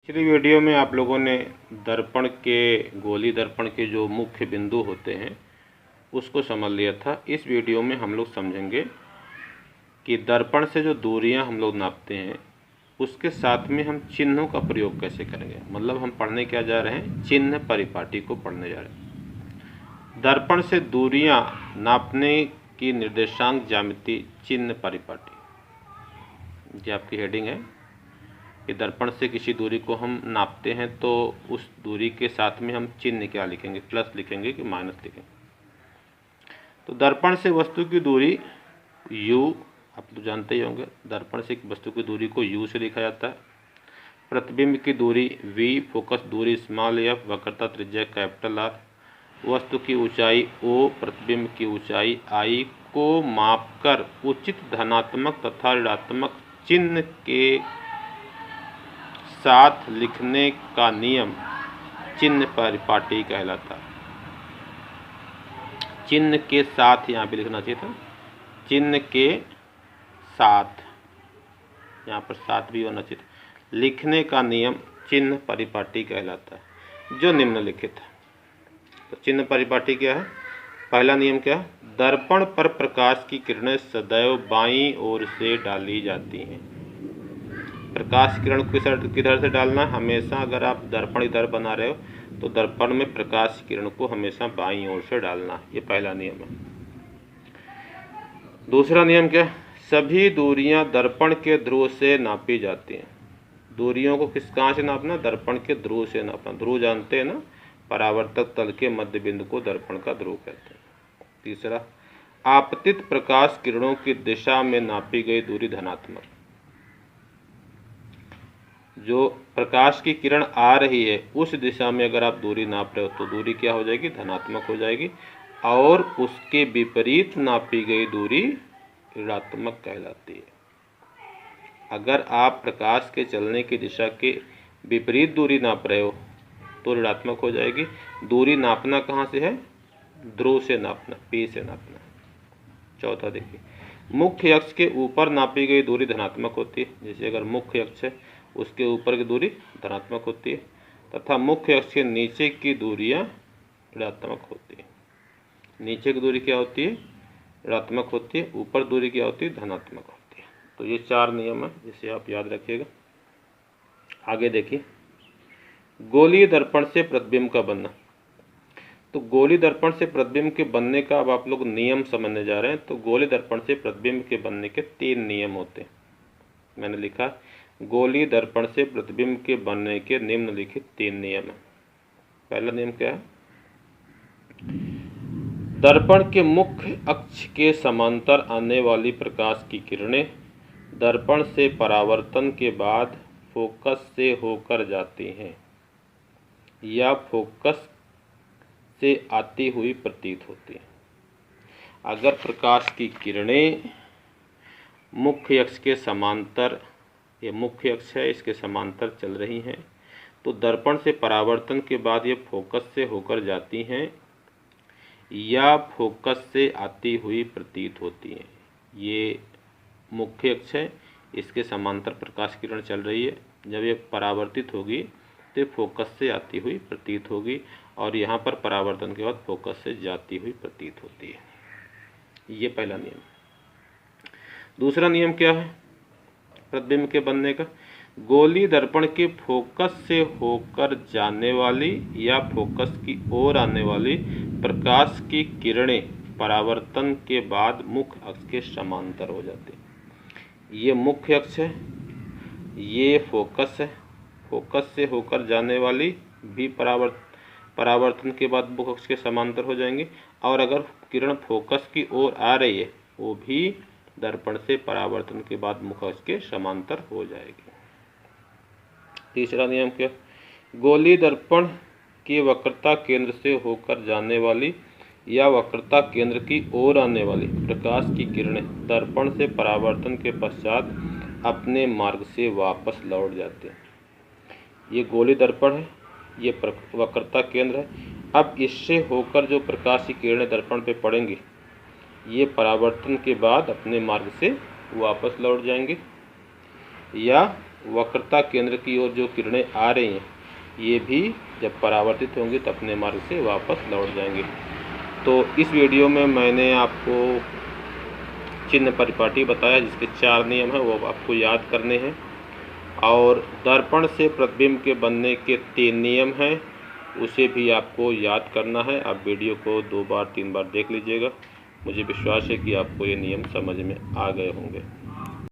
पिछली वीडियो में आप लोगों ने दर्पण के गोली दर्पण के जो मुख्य बिंदु होते हैं उसको समझ लिया था। इस वीडियो में हम लोग समझेंगे कि दर्पण से जो दूरियां हम लोग नापते हैं उसके साथ में हम चिन्हों का प्रयोग कैसे करेंगे। मतलब हम पढ़ने क्या जा रहे हैं, चिन्ह परिपाटी को पढ़ने जा रहे हैं। दर्पण से दूरियां नापने की निर्देशांक ज्यामिति चिन्ह परिपाटी, ये आपकी हेडिंग है कि दर्पण से किसी दूरी को हम नापते हैं तो उस दूरी के साथ में हम चिन्ह क्या लिखेंगे, प्लस लिखेंगे कि माइनस लिखेंगे। तो दर्पण से वस्तु की दूरी u, आप तो जानते ही होंगे, दर्पण से वस्तु की दूरी को u से लिखा जाता है। प्रतिबिंब की दूरी v, फोकस दूरी स्मॉल f, वक्रता त्रिज्या कैपिटल R, वस्तु की ऊंचाई o, प्रतिबिंब की ऊंचाई I को मापकर उचित धनात्मक तथा ऋणात्मक चिन्ह के साथ लिखने का नियम चिन्ह परिपाटी कहलाता है। चिन्ह के साथ यहाँ पे लिखना चाहिए था, चिन्ह के साथ, यहाँ पर साथ भी होना चाहिए था। लिखने का नियम चिन्ह परिपाटी कहलाता है, जो निम्नलिखित है। तो चिन्ह परिपाटी क्या है? पहला नियम क्या है? दर्पण पर प्रकाश की किरणें सदैव बाईं ओर से डाली जाती हैं। प्रकाश किरण किधर से डालना है? हमेशा अगर आप दर्पण इधर बना रहे हो तो दर्पण में प्रकाश किरण को हमेशा बाईं ओर से डालना है। ये पहला नियम है। दूसरा नियम क्या है? सभी दूरियां दर्पण के ध्रुव से नापी जाती हैं। दूरियों को कहाँ से नापना? दर्पण के ध्रुव से नापना। ध्रुव जानते हैं ना, परावर्तक तल के मध्य बिंदु को दर्पण का ध्रुव कहते हैं। तीसरा, आपतित प्रकाश किरणों की दिशा में नापी गई दूरी धनात्मक। जो प्रकाश की किरण आ रही है उस दिशा में अगर आप दूरी नाप रहे हो तो दूरी क्या हो जाएगी? धनात्मक हो जाएगी। और उसके विपरीत नापी गई दूरी ऋणात्मक कहलाती है। अगर आप प्रकाश के चलने की दिशा के विपरीत दूरी नाप रहे हो तो ऋणात्मक हो जाएगी। दूरी नापना कहाँ से है? ध्रुव से नापना, P से नापना। चौथा देखिए, मुख्य अक्ष के ऊपर नापी गई दूरी धनात्मक होती है। जैसे अगर मुख्य अक्ष है उसके ऊपर की दूरी धनात्मक होती है, तथा मुख्य अक्ष के नीचे की दूरियां ऋणात्मक होती है। नीचे की दूरी क्या होती है? ऋणात्मक होती है। ऊपर दूरी क्या होती है? धनात्मक होती है। तो ये चार नियम है जिसे आप याद रखिएगा। आगे देखिए, गोलीय दर्पण से प्रतिबिंब का बनना। तो गोलीय दर्पण से प्रतिबिंब के बनने का अब आप लोग नियम समझने जा रहे हैं। तो गोलीय दर्पण से प्रतिबिंब के बनने के 3 नियम होते हैं। मैंने लिखा, गोलीय दर्पण से प्रतिबिंब के बनने के निम्नलिखित 3 नियम हैं। पहला नियम क्या है? दर्पण के मुख्य अक्ष के समांतर आने वाली प्रकाश की किरणें दर्पण से परावर्तन के बाद फोकस से होकर जाती हैं या फोकस से आती हुई प्रतीत होती हैं। अगर प्रकाश की किरणें मुख्य अक्ष के समांतर, ये मुख्य अक्ष है, इसके समांतर चल रही हैं तो दर्पण से परावर्तन के बाद ये फोकस से होकर जाती हैं या फोकस से आती हुई प्रतीत होती हैं। ये मुख्य अक्ष है, इसके समांतर प्रकाश किरण चल रही है। जब ये परावर्तित होगी तो फोकस से आती हुई प्रतीत होगी, और यहाँ पर परावर्तन के बाद फोकस से जाती हुई प्रतीत होती है। ये पहला नियम। दूसरा नियम क्या है प्रतिबिंब के बनने का? गोलीय दर्पण के फोकस से होकर जाने वाली या फोकस की ओर आने वाली प्रकाश की किरणें परावर्तन के बाद मुख्य अक्ष के समांतर हो जाती हैं। ये मुख्य अक्ष है, ये फोकस है। फोकस से होकर जाने वाली भी परावर्तन के बाद मुख्य अक्ष के समांतर हो जाएंगे, और अगर किरण फोकस की ओर आ रही है वो भी दर्पण से परावर्तन के बाद मुख्य अक्ष के समांतर हो जाएगी। तीसरा नियम क्या? गोलीय दर्पण की वक्रता केंद्र से होकर जाने वाली या वक्रता केंद्र की ओर आने वाली प्रकाश की किरणें दर्पण से परावर्तन के पश्चात अपने मार्ग से वापस लौट जाते हैं। ये गोलीय दर्पण है, ये वक्रता केंद्र है। अब इससे होकर जो प्रकाश की किरणें दर्पण पे पड़ेंगी ये परावर्तन के बाद अपने मार्ग से वापस लौट जाएंगे या वक्रता केंद्र की ओर जो किरणें आ रही हैं ये भी जब परावर्तित होंगी तो अपने मार्ग से वापस लौट जाएंगे। तो इस वीडियो में मैंने आपको चिन्ह परिपाटी बताया जिसके 4 नियम हैं, वो आपको याद करने हैं। और दर्पण से प्रतिबिंब के बनने के 3 नियम हैं, उसे भी आपको याद करना है। आप वीडियो को 2 बार 3 बार देख लीजिएगा। मुझे विश्वास है कि आपको ये नियम समझ में आ गए होंगे।